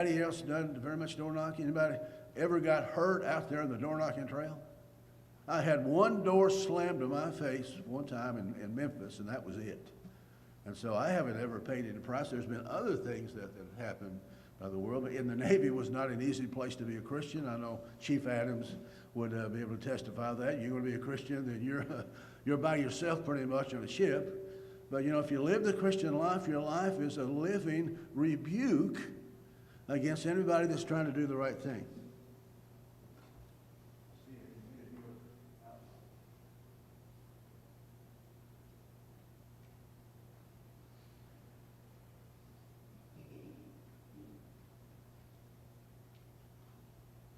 Anybody else done very much door knocking? Anybody ever got hurt out there in the door knocking trail? I had one door slammed to my face one time in Memphis, and that was it. And so I haven't ever paid any price. There's been other things that have happened by the world, but in the Navy was not an easy place to be a Christian. I know Chief Adams would be able to testify to that. You're going to be a Christian, then you're by yourself pretty much on a ship. But you know, if you live the Christian life, your life is a living rebuke against anybody that's trying to do the right thing.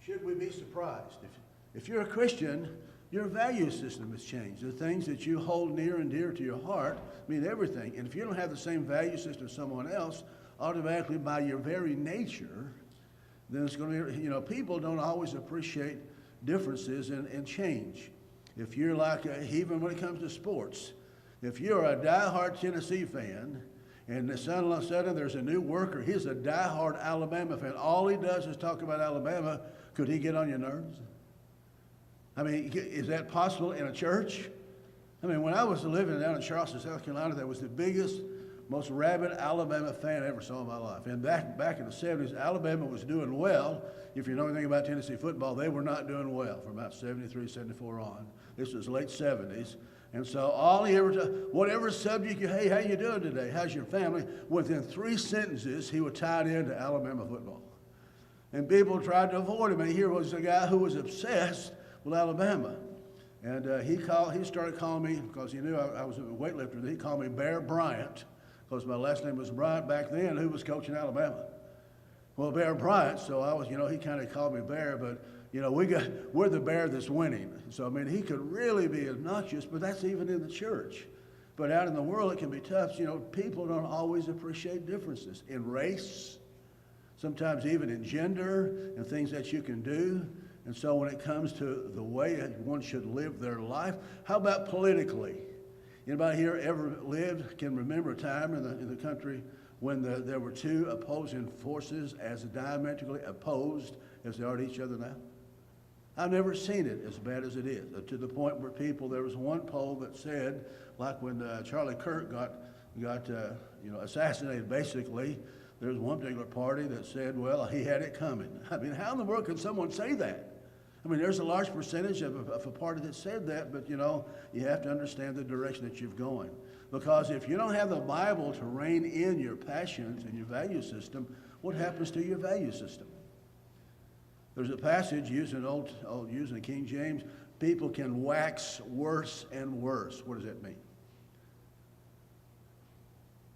Should we be surprised? If you're a Christian, your value system has changed. The things that you hold near and dear to your heart mean everything. And if you don't have the same value system as someone else, automatically by your very nature, then it's going to be, you know, people don't always appreciate differences and change. If you're like, even when it comes to sports, if you're a diehard Tennessee fan, and all of a sudden there's a new worker, he's a diehard Alabama fan, all he does is talk about Alabama, could he get on your nerves? I mean, is that possible in a church? I mean, when I was living down in Charleston, South Carolina, that was the biggest, most rabid Alabama fan I ever saw in my life. And back in the 70s, Alabama was doing well. If you know anything about Tennessee football, they were not doing well from about 73, 74 on. This was late 70s. And so all he ever, whatever subject, hey, how you doing today? How's your family? Within 3 sentences, he would tie it into Alabama football. And people tried to avoid him. And here was a guy who was obsessed with Alabama. And he started calling me, because he knew I was a weightlifter, he called me Bear Bryant, because my last name was Bryant back then, who was coaching Alabama. Well, Bear Bryant, so I was, he kind of called me Bear, but, we're the bear that's winning. So, I mean, he could really be obnoxious, but that's even in the church. But out in the world, it can be tough. People don't always appreciate differences in race, sometimes even in gender and things that you can do. And so when it comes to the way one should live their life, how about politically? Anybody here ever can remember a time in the country when there were 2 opposing forces as diametrically opposed as they are to each other now? I've never seen it as bad as it is, to the point where there was one poll that said, like when Charlie Kirk got assassinated, basically, there was one particular party that said, well, he had it coming. I mean, how in the world can someone say that? I mean, there's a large percentage of a party that said that, but, you have to understand the direction that you're going. Because if you don't have the Bible to rein in your passions and your value system, what happens to your value system? There's a passage used in using the King James, people can wax worse and worse. What does that mean?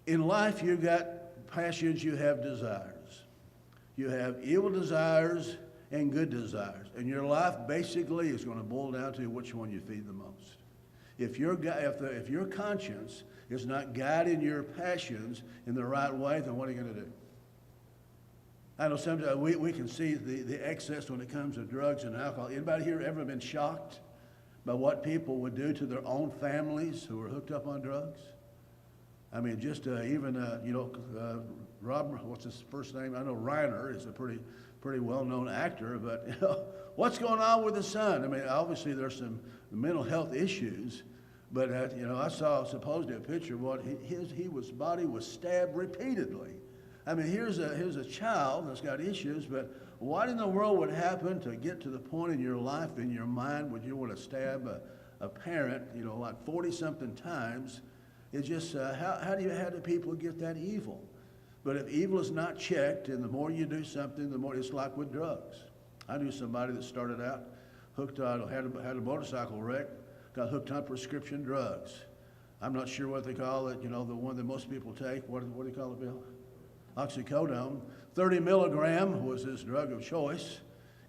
In life, you've got passions, you have desires. You have evil desires and good desires. And your life basically is going to boil down to which one you feed the most. If your conscience is not guiding your passions in the right way, then what are you going to do? I know sometimes we can see the excess when it comes to drugs and alcohol. Anybody here ever been shocked by what people would do to their own families who are hooked up on drugs? I mean, just Rob, what's his first name? I know Reiner is a pretty well-known actor, but what's going on with his son? I mean, obviously there's some mental health issues, but I saw supposedly a picture of what his body was stabbed repeatedly. I mean, here's a child that's got issues, but what in the world would happen to get to the point in your life, in your mind, would you want to stab a parent, like 40-something times? It's just, how do people get that evil? But if evil is not checked, and the more you do something, the more it's like with drugs. I knew somebody that started out hooked on, had a motorcycle wreck, got hooked on prescription drugs. I'm not sure what they call it, the one that most people take. What do you call it, Bill? Oxycodone. 30 milligram was his drug of choice.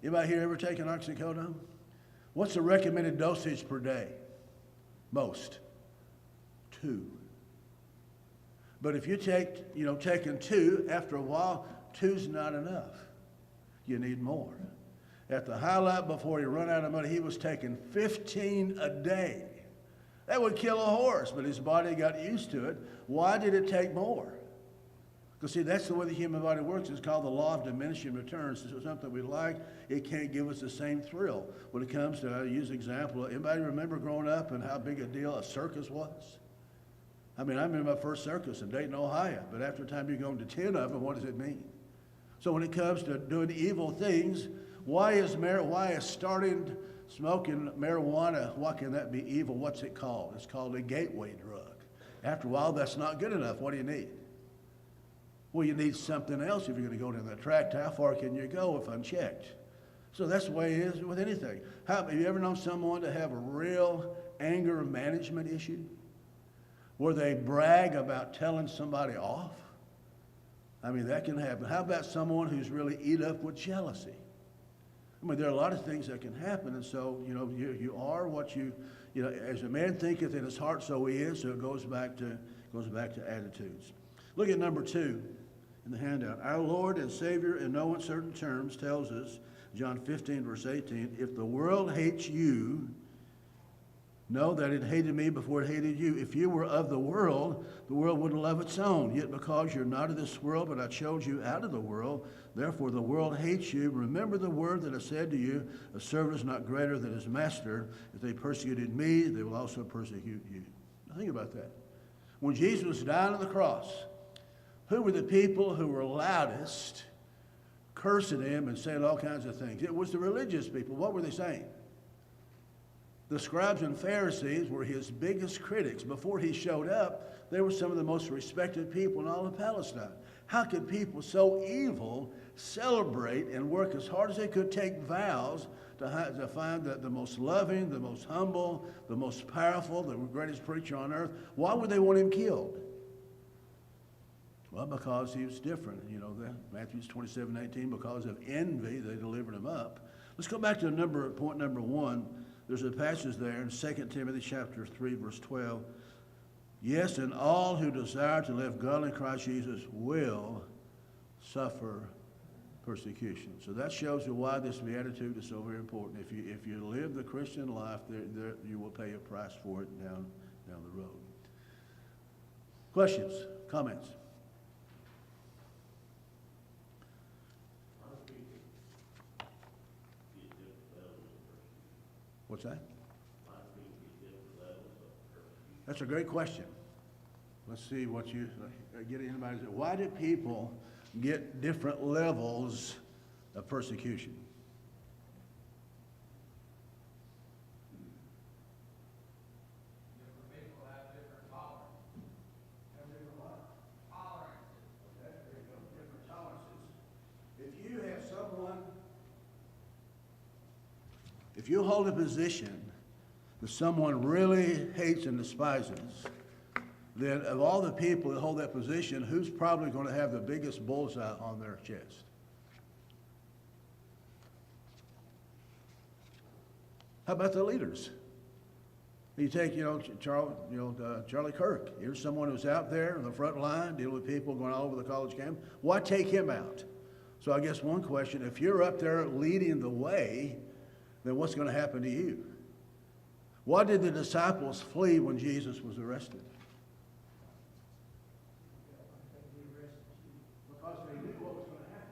Anybody here ever taken oxycodone? What's the recommended dosage per day? Most. 2. But if you taking 2, after a while, 2's not enough. You need more. At the highlight before he run out of money, he was taking 15 a day. That would kill a horse, but his body got used to it. Why did it take more? Because see, that's the way the human body works. It's called the law of diminishing returns. So something we like, it can't give us the same thrill. When it comes to, I use an example, anybody remember growing up and how big a deal a circus was? I mean, I remember my first circus in Dayton, Ohio. But after the time you go into 10 of them, what does it mean? So when it comes to doing evil things, why is starting smoking marijuana, why can that be evil? What's it called? It's called a gateway drug. After a while, that's not good enough. What do you need? Well, you need something else if you're going to go down that track. How far can you go if unchecked? So that's the way it is with anything. Have you ever known someone to have a real anger management issue where they brag about telling somebody off? I mean, that can happen. How about someone who's really eat up with jealousy? I mean, there are a lot of things that can happen, and so, you are what as a man thinketh in his heart, so he is, so it goes back to attitudes. Look at number 2 in the handout. Our Lord and Savior, in no uncertain terms, tells us, John 15, verse 18, if the world hates you, know that it hated me before it hated you. If you were of the world wouldn't love its own. Yet because you're not of this world, but I chose you out of the world, therefore the world hates you. Remember the word that I said to you, a servant is not greater than his master. If they persecuted me, they will also persecute you. Now think about that. When Jesus was dying on the cross, who were the people who were loudest cursing him and saying all kinds of things? It was the religious people. What were they saying? The scribes and Pharisees were his biggest critics. Before he showed up, they were some of the most respected people in all of Palestine. How could people so evil celebrate and work as hard as they could, take vows to find the most loving, the most humble, the most powerful, the greatest preacher on earth? Why would they want him killed? Well, because he was different. Matthew 27:18, because of envy, they delivered him up. Let's go back to point number 1. There's a passage there in 2 Timothy chapter 3, verse 12. Yes, and all who desire to live godly in Christ Jesus will suffer persecution. So that shows you why this beatitude is so very important. If you live the Christian life, you will pay a price for it down the road. Questions? Comments? What's that? That's a great question. Let's see what you get anybody. Why do people get different levels of persecution? Different people have different tolerances. Have different what? Tolerances. Okay, there you go. Different tolerances. If you hold a position that someone really hates and despises, then of all the people that hold that position, who's probably going to have the biggest bullseye on their chest? How about the leaders? You take, Charlie Kirk. Here's someone who's out there on the front line dealing with people going all over the college campus. Why take him out? So I guess one question, if you're up there leading the way, then what's going to happen to you? Why did the disciples flee when Jesus was arrested? Because they knew what was going to happen.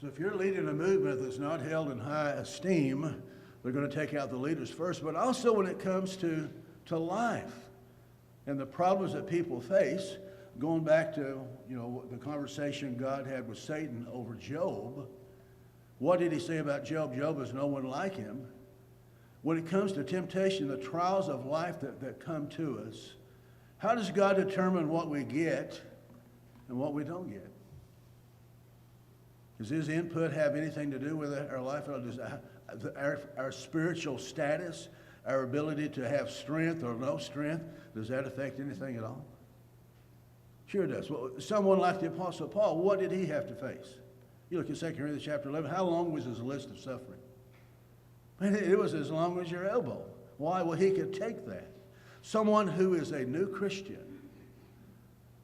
So if you're leading a movement that's not held in high esteem, they're going to take out the leaders first. But also when it comes to life and the problems that people face, going back to the conversation God had with Satan over Job, what did he say about Job? Job is no one like him. When it comes to temptation, the trials of life that come to us, how does God determine what we get and what we don't get? Does his input have anything to do with our life? Does our spiritual status, our ability to have strength or no strength, does that affect anything at all? Sure it does. Well, someone like the Apostle Paul, what did he have to face? You look at 2 Corinthians chapter 11, how long was his list of suffering? It was as long as your elbow. Why? Well, he could take that. Someone who is a new Christian,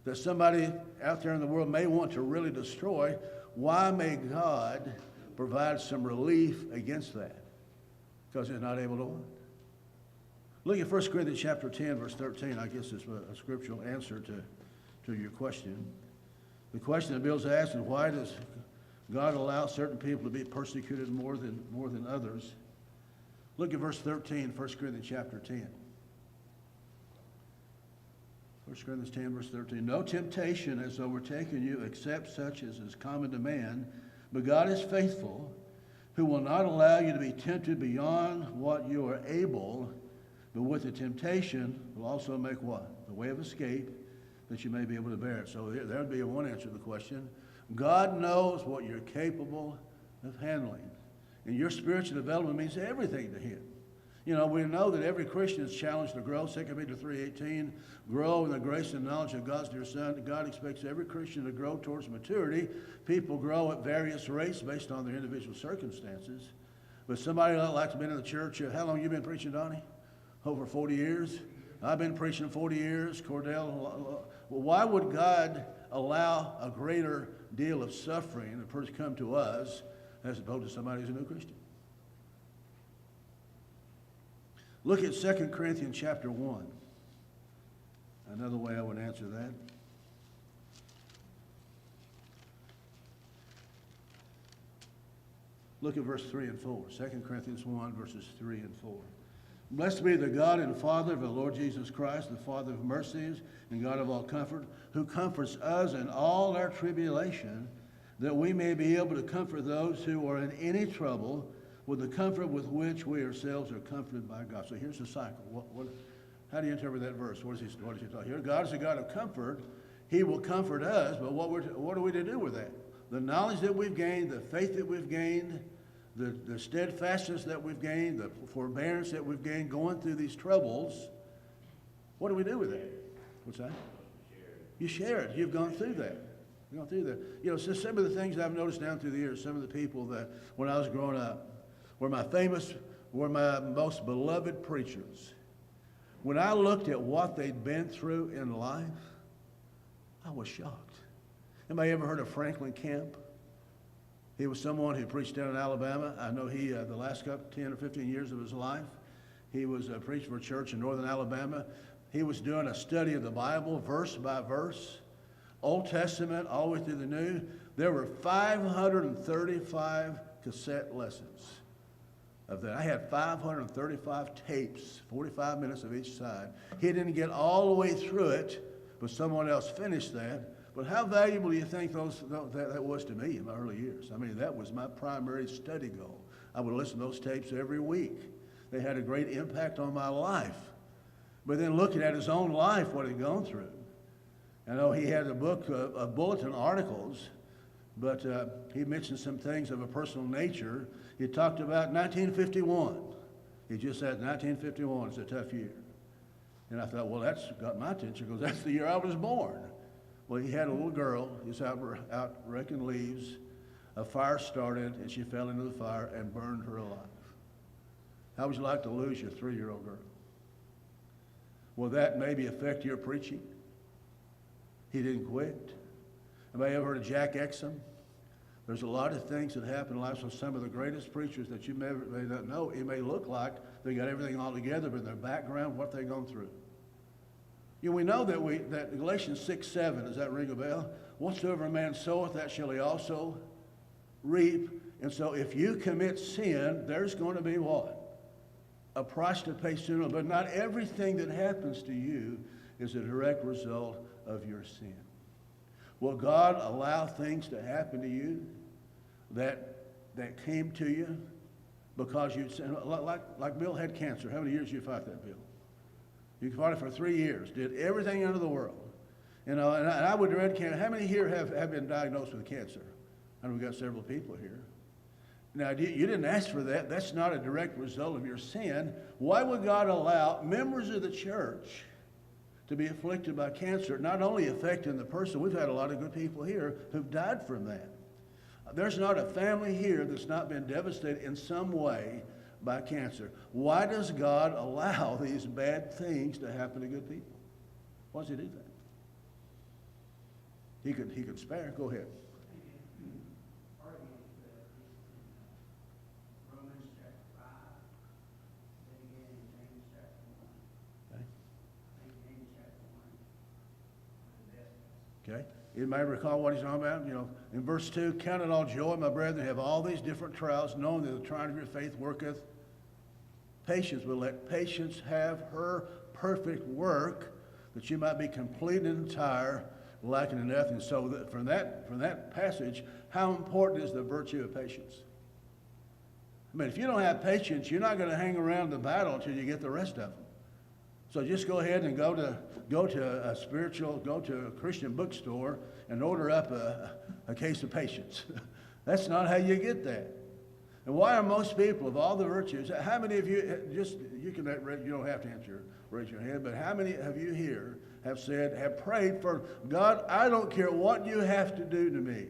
that somebody out there in the world may want to really destroy, why may God provide some relief against that? Because he's not able to what? Look at 1 Corinthians chapter 10, verse 13. I guess it's a scriptural answer to your question. The question that Bill's asking, why does God allow certain people to be persecuted more than others? Look at verse 13, 1 Corinthians chapter 10. 1 Corinthians 10, verse 13. No temptation has overtaken you except such as is common to man, but God is faithful, who will not allow you to be tempted beyond what you are able, but with the temptation will also make what? The way of escape, that you may be able to bear it. So there would be one answer to the question. God knows what you're capable of handling. And your spiritual development means everything to him. You know, we know that every Christian is challenged to grow. 2 Peter 3:18, grow in the grace and knowledge of God's dear Son. God expects every Christian to grow towards maturity. People grow at various rates based on their individual circumstances. But somebody like to be in the church, how long have you been preaching, Donnie? Over 40 years? I've been preaching 40 years. Cordell, well, why would God allow a greater deal of suffering to come to us as opposed to somebody who's a new Christian? Look at 2 Corinthians chapter 1. Another way I would answer that. Look at verse 3 and 4. 2 Corinthians 1, verses 3 and 4. Blessed be the God and Father of the Lord Jesus Christ, the Father of mercies and God of all comfort, who comforts us in all our tribulation, that we may be able to comfort those who are in any trouble with the comfort with which we ourselves are comforted by God. So here's the cycle. How do you interpret that verse? What is he talking here? God is a God of comfort. He will comfort us, but what are we to do with that? The knowledge that we've gained, the faith that we've gained, the steadfastness that we've gained, the forbearance that we've gained going through these troubles, what do we do with that? What's that? You share it. You've gone through that. You've gone through that. You know, so some of the things I've noticed down through the years, some of the people that when I was growing up were my most beloved preachers. When I looked at what they'd been through in life, I was shocked. Anybody ever heard of Franklin Camp? He was someone who preached down in Alabama. I know he, the last 10 or 15 years of his life, he was preaching for a church in northern Alabama. He was doing a study of the Bible, verse by verse, Old Testament, all the way through the New. There were 535 cassette lessons of that. I had 535 tapes, 45 minutes of each side. He didn't get all the way through it, but someone else finished that. But how valuable do you think that was to me in my early years? I mean, that was my primary study goal. I would listen to those tapes every week. They had a great impact on my life. But then looking at his own life, what he'd gone through. I know he had a book of bulletin articles, but he mentioned some things of a personal nature. He talked about 1951. He just said 1951 is a tough year. And I thought, well, that's got my attention because that's the year I was born. Well, he had a little girl. He was out raking leaves. A fire started, and she fell into the fire and burned her alive. How would you like to lose your 3-year-old girl? Will that maybe affect your preaching? He didn't quit. Anybody ever heard of Jack Exum? There's a lot of things that happen in life. So some of the greatest preachers that you may not know, it may look like they got everything all together, but their background, what they've gone through. You know, we know that Galatians 6:7, does that ring a bell? Whatsoever a man soweth, that shall he also reap. And so if you commit sin, there's going to be what? A price to pay sooner. But not everything that happens to you is a direct result of your sin. Will God allow things to happen to you that came to you because you, like Bill had cancer. How many years did you fight that, Bill? You fought it for 3 years, did everything under the world. You know, and I would dread cancer. How many here have been diagnosed with cancer? I know we've got several people here. Now, you didn't ask for that. That's not a direct result of your sin. Why would God allow members of the church to be afflicted by cancer, not only affecting the person? We've had a lot of good people here who've died from that. There's not a family here that's not been devastated in some way by cancer. Why does God allow these bad things to happen to good people? Why does he do that? he could spare. Go ahead. Argument that Romans chapter 5, then again in James chapter 1. Okay. I think James chapter 1 is the best. Okay. Anybody recall what he's talking about? You know, in verse 2, count it all joy, my brethren, have all these different trials, knowing that the trying of your faith worketh patience. But let patience have her perfect work, that you might be complete and entire, lacking in nothing. So that from that passage, how important is the virtue of patience? I mean, if you don't have patience, you're not going to hang around the battle until you get the rest of them. So just go ahead and go to a Christian bookstore and order up a case of patience. That's not how you get that. And why are most people of all the virtues, how many of you, you don't have to raise your hand, but how many of you here have prayed for God, I don't care what you have to do to me.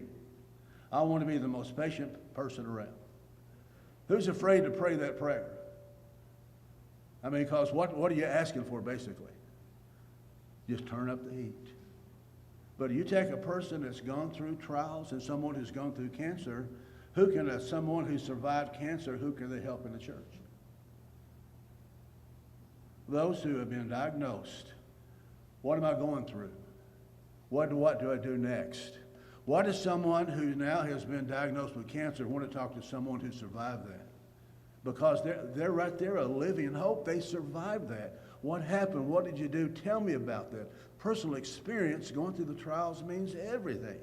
I want to be the most patient person around. Who's afraid to pray that prayer? I mean, because what are you asking for, basically? Just turn up the heat. But you take a person that's gone through trials and someone who's gone through cancer, someone who survived cancer, who can they help in the church? Those who have been diagnosed. What am I going through? What do I do next? What does someone who now has been diagnosed with cancer want to talk to someone who survived that? Because they're right there, a living hope. They survived that. What happened? What did you do? Tell me about that. Personal experience going through the trials means everything.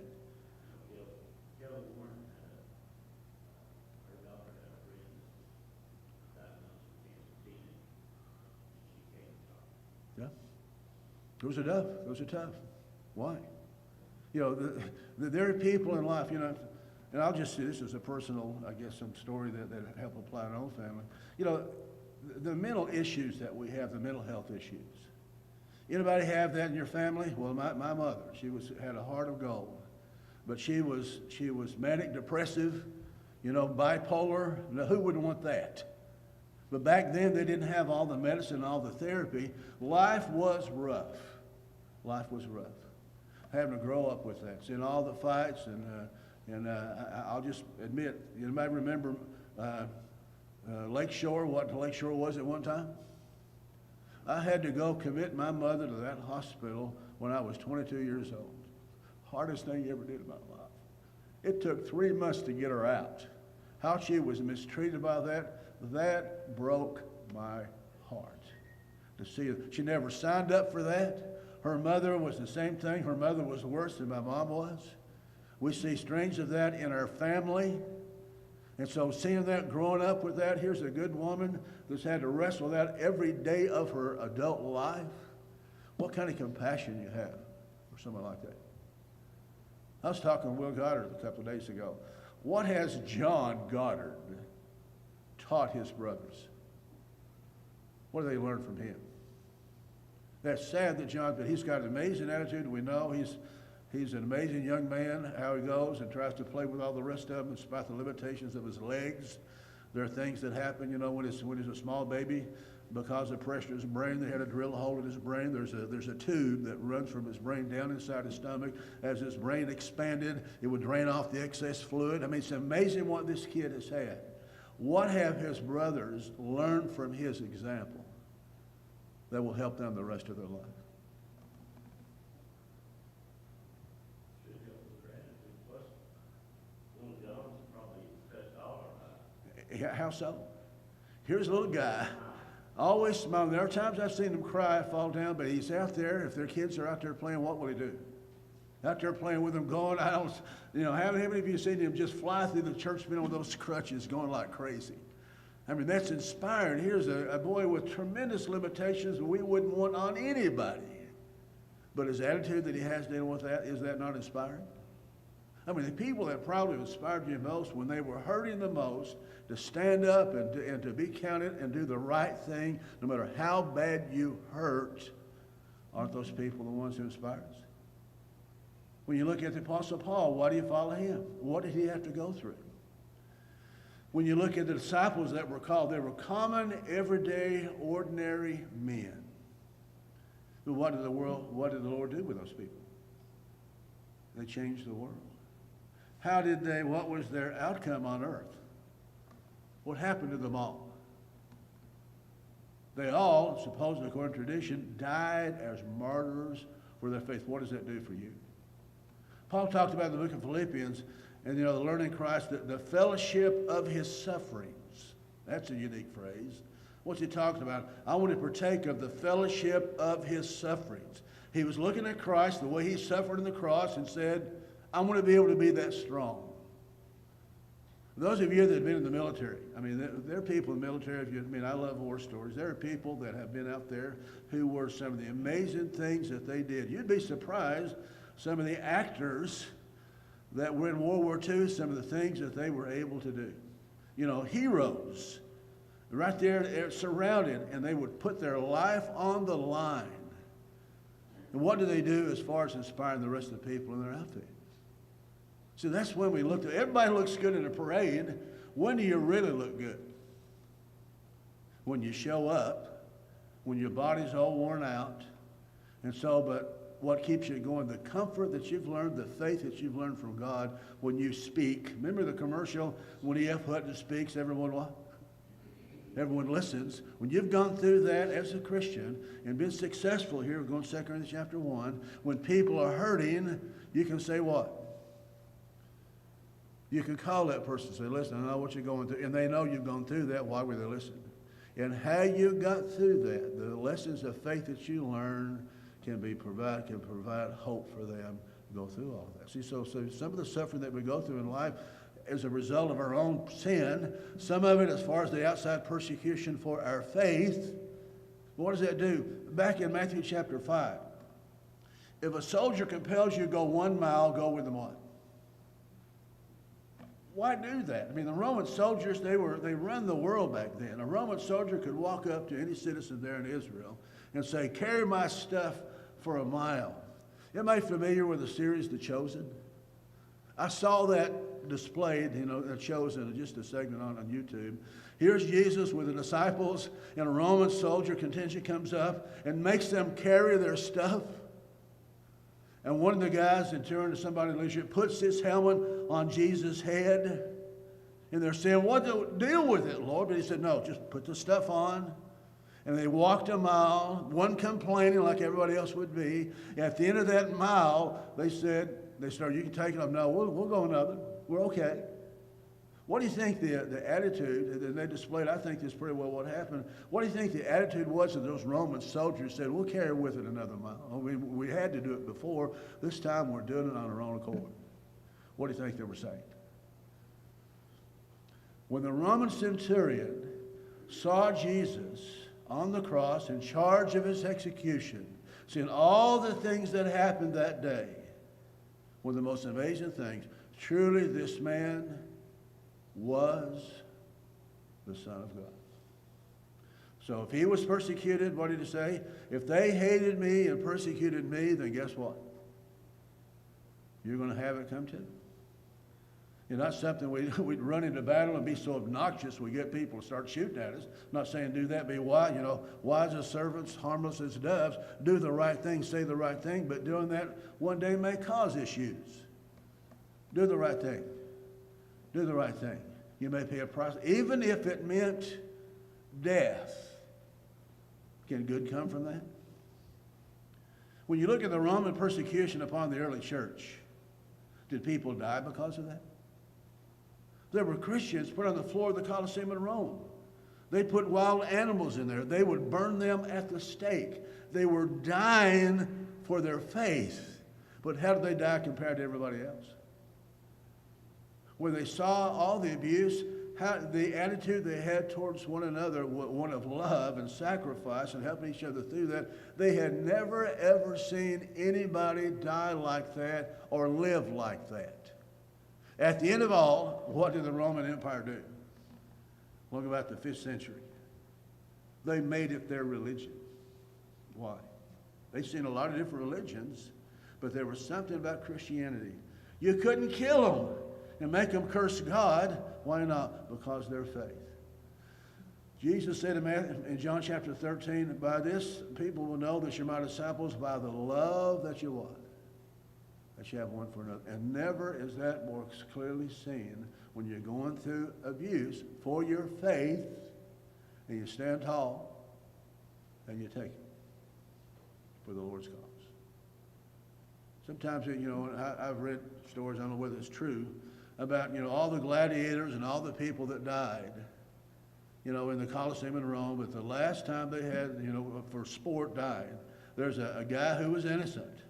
Yeah. Those are tough. Why? You know, there are people in life, you know, and I'll just say this is a personal, I guess, some story that help apply in our own family. You know, the mental issues that we have, the mental health issues. Anybody have that in your family? Well, my mother, she had a heart of gold, but she was manic depressive, you know, bipolar. Now, who wouldn't want that? But back then they didn't have all the medicine, all the therapy. Life was rough. Life was rough. Having to grow up with that, seeing all the fights, and I'll just admit, you might remember Lakeshore, what Lakeshore was at one time? I had to go commit my mother to that hospital when I was 22 years old. Hardest thing you ever did in my life. It took 3 months to get her out. How she was mistreated by that broke my heart. To see her. She never signed up for that. Her mother was the same thing. Her mother was worse than my mom was. We see strains of that in our family. And so seeing that, growing up with that, here's a good woman that's had to wrestle with that every day of her adult life. What kind of compassion you have for someone like that? I was talking to Will Goddard a couple of days ago. What has John Goddard taught his brothers? What do they learn from him? That's sad that John, but he's got an amazing attitude. We know he's an amazing young man, how he goes and tries to play with all the rest of them despite the limitations of his legs. There are things that happen, you know, when he's a small baby, because of pressure in his brain, they had to drill a hole in his brain. There's a tube that runs from his brain down inside his stomach. As his brain expanded, it would drain off the excess fluid. I mean, it's amazing what this kid has had. What have his brothers learned from his example that will help them the rest of their life? How so? Here's a little guy, always smiling. There are times I've seen him cry, fall down, but he's out there. If their kids are out there playing, what will he do? Out there playing with them, going, how many of you seen him just fly through the church, been on those crutches, going like crazy? I mean, that's inspiring. Here's a boy with tremendous limitations we wouldn't want on anybody. But his attitude that he has dealing with that, is that not inspiring? I mean, the people that probably inspired you most when they were hurting the most to stand up and to be counted and do the right thing, no matter how bad you hurt, aren't those people the ones who inspire us? When you look at the Apostle Paul, why do you follow him? What did he have to go through? When you look at the disciples that were called, they were common, everyday, ordinary men. But what did the Lord do with those people? They changed the world. How did they, what was their outcome on earth? What happened to them all? They all, supposedly according to tradition, died as martyrs for their faith. What does that do for you? Paul talked about in the book of Philippians, and the learning Christ, the fellowship of his sufferings. That's a unique phrase. What's he talking about? I want to partake of the fellowship of his sufferings. He was looking at Christ, the way he suffered on the cross, and said, I want to be able to be that strong. Those of you that have been in the military, I mean, there are people in the military, I love war stories. There are people that have been out there who were some of the amazing things that they did. You'd be surprised, some of the actors that were in World War II, some of the things that they were able to do. Heroes, right there, surrounded, and they would put their life on the line. And what do they do as far as inspiring the rest of the people in their outfit? So that's when we look at, everybody looks good in a parade. When do you really look good? When you show up, when your body's all worn out. And so, but what keeps you going? The comfort that you've learned, the faith that you've learned from God when you speak. Remember the commercial, when E.F. Hutton speaks, everyone what? Everyone listens. When you've gone through that as a Christian and been successful here, we're going to 2 Corinthians chapter 1, when people are hurting, you can say what? You can call that person and say, listen, I know what you're going through. And they know you've gone through that. Why would they listen? And how you got through that, the lessons of faith that you learn can provide hope for them to go through all of that. See, so some of the suffering that we go through in life as a result of our own sin, some of it as far as the outside persecution for our faith. What does that do? Back in Matthew chapter 5, if a soldier compels you to go 1 mile, go with them what? Why do that? I mean, the Roman soldiers, they run the world back then. A Roman soldier could walk up to any citizen there in Israel and say, carry my stuff for 1 mile. Anybody familiar with the series The Chosen? I saw that displayed, The Chosen, just a segment on YouTube. Here's Jesus with the disciples, and a Roman soldier contingent comes up and makes them carry their stuff. And one of the guys, in turn to somebody in leadership, puts his helmet on Jesus' head. And they're saying, what do deal with it, Lord? But he said, no, just put the stuff on. And they walked 1 mile, one complaining like everybody else would be. At the end of that mile, they started, you can take it up. No, we'll go another. We're okay. What do you think the attitude, and they displayed, I think this is pretty well what happened. What do you think the attitude was of those Roman soldiers said, we'll carry with it another mile. I mean, we had to do it before. This time we're doing it on our own accord. What do you think they were saying? When the Roman centurion saw Jesus on the cross in charge of his execution, seeing all the things that happened that day, one of the most amazing things, truly this man was the Son of God. So if he was persecuted, what did he say? If they hated me and persecuted me, then guess what? You're going to have it come too. It's not something we'd run into battle and be so obnoxious we get people to start shooting at us. I'm not saying do that, be wise, wise as servants, harmless as doves, do the right thing, say the right thing, but doing that one day may cause issues. Do the right thing. Do the right thing. You may pay a price, even if it meant death. Can good come from that? When you look at the Roman persecution upon the early church, did people die because of that? There were Christians put on the floor of the Colosseum in Rome. They put wild animals in there. They would burn them at the stake. They were dying for their faith. But how did they die compared to everybody else? When they saw all the abuse, the attitude they had towards one another, one of love and sacrifice and helping each other through that, they had never ever seen anybody die like that or live like that. At the end of all, what did the Roman Empire do? Look about the 5th century. They made it their religion. Why? They'd seen a lot of different religions, but there was something about Christianity. You couldn't kill them and make them curse God. Why not? Because of their faith. Jesus said in John chapter 13, by this people will know that you're my disciples by the love that you what? that you have one for another. And never is that more clearly seen when you're going through abuse for your faith, and you stand tall and you take it for the Lord's cause. Sometimes, I've read stories, I don't know whether it's true, about, all the gladiators and all the people that died, in the Colosseum in Rome, but the last time they had, for sport died, there's a guy who was innocent.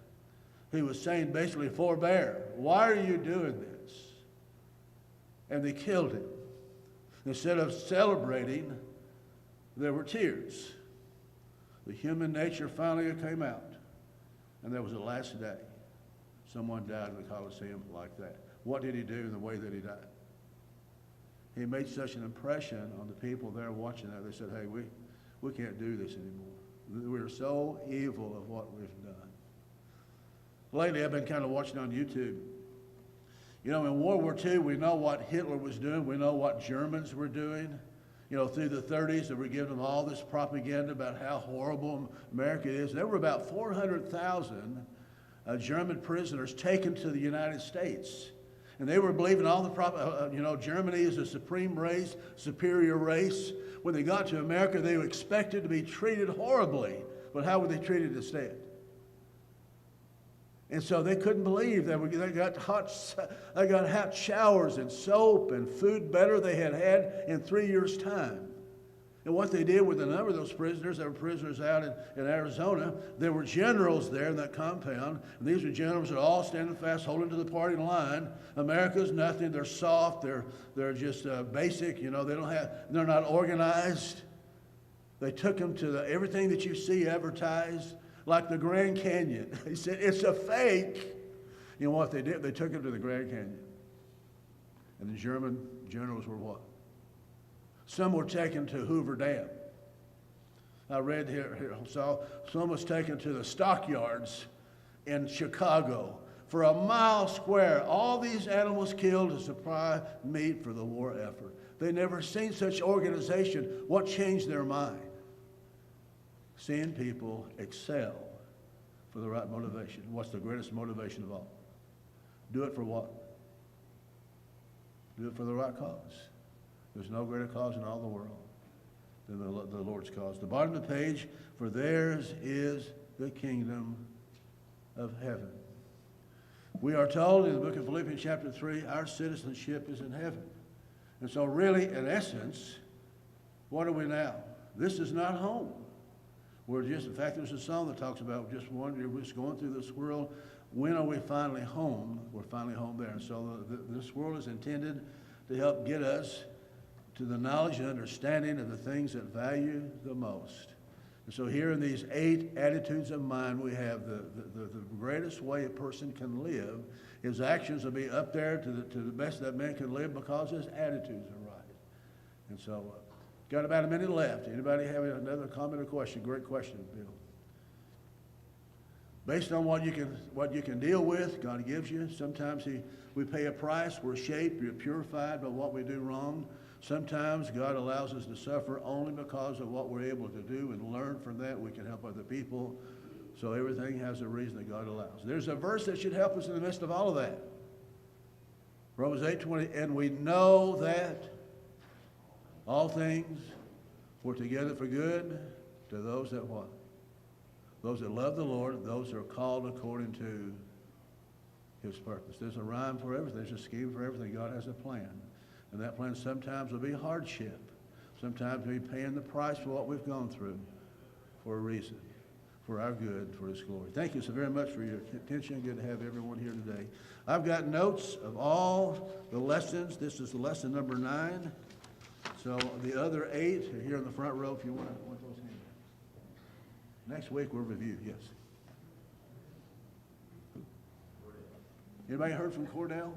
He was saying basically, forbear, why are you doing this? And they killed him. Instead of celebrating, there were tears. The human nature finally came out. And there was the last day. Someone died in the Colosseum like that. What did he do in the way that he died? He made such an impression on the people there watching that. They said, hey, we can't do this anymore. We're so evil of what we've done. Lately, I've been kind of watching on YouTube. In World War II, we know what Hitler was doing. We know what Germans were doing. Through the 30s, they were giving them all this propaganda about how horrible America is. There were about 400,000 German prisoners taken to the United States. And they were believing all the Germany is a supreme race, superior race. When they got to America, they were expected to be treated horribly. But how were they treated instead? And so they couldn't believe that they got hot showers and soap and food better they had in 3 years' time. And what they did with a number of those prisoners, there were prisoners out in Arizona, there were generals there in that compound, and these were generals that are all standing fast, holding to the party line. America's nothing, they're soft, they're just basic, they're not organized. They took them to everything that you see advertised, like the Grand Canyon. He said, it's a fake. You know what they did? They took him to the Grand Canyon. And the German generals were what? Some were taken to Hoover Dam. I read here saw some was taken to the stockyards in Chicago. For a mile square, all these animals killed to supply meat for the war effort. They never seen such organization. What changed their mind? Seeing people excel for the right motivation. What's the greatest motivation of all? Do it for what? Do it for the right cause. There's no greater cause in all the world than the Lord's cause. The bottom of the page, for theirs is the kingdom of heaven. We are told in the book of Philippians chapter 3, our citizenship is in heaven. And so really, in essence, what are we now? This is not home. In fact, there's a song that talks about we're just going through this world. When are we finally home? We're finally home there. And so this world is intended to help get us to the knowledge and understanding of the things that value the most. And so here in these 8 attitudes of mind, we have the greatest way a person can live. His actions will be up there to the best that man can live because his attitudes are right. And so, got about a minute left. Anybody have another comment or question? Great question, Bill. Based on what you can deal with, God gives you. Sometimes we pay a price. We're shaped, we're purified by what we do wrong. Sometimes God allows us to suffer only because of what we're able to do and learn from that. We can help other people. So everything has a reason that God allows. There's a verse that should help us in the midst of all of that. Romans 8:20, and we know that all things work together for good to those that what? Those that love the Lord, those that are called according to his purpose. There's a rhyme for everything. There's a scheme for everything. God has a plan. And that plan sometimes will be hardship. Sometimes we'll be paying the price for what we've gone through for a reason, for our good, for his glory. Thank you so very much for your attention. Good to have everyone here today. I've got notes of all the lessons. This is lesson number 9. So the other 8 are here in the front row if you want those hands. Next week we'll review, yes. Anybody heard from Wooddale?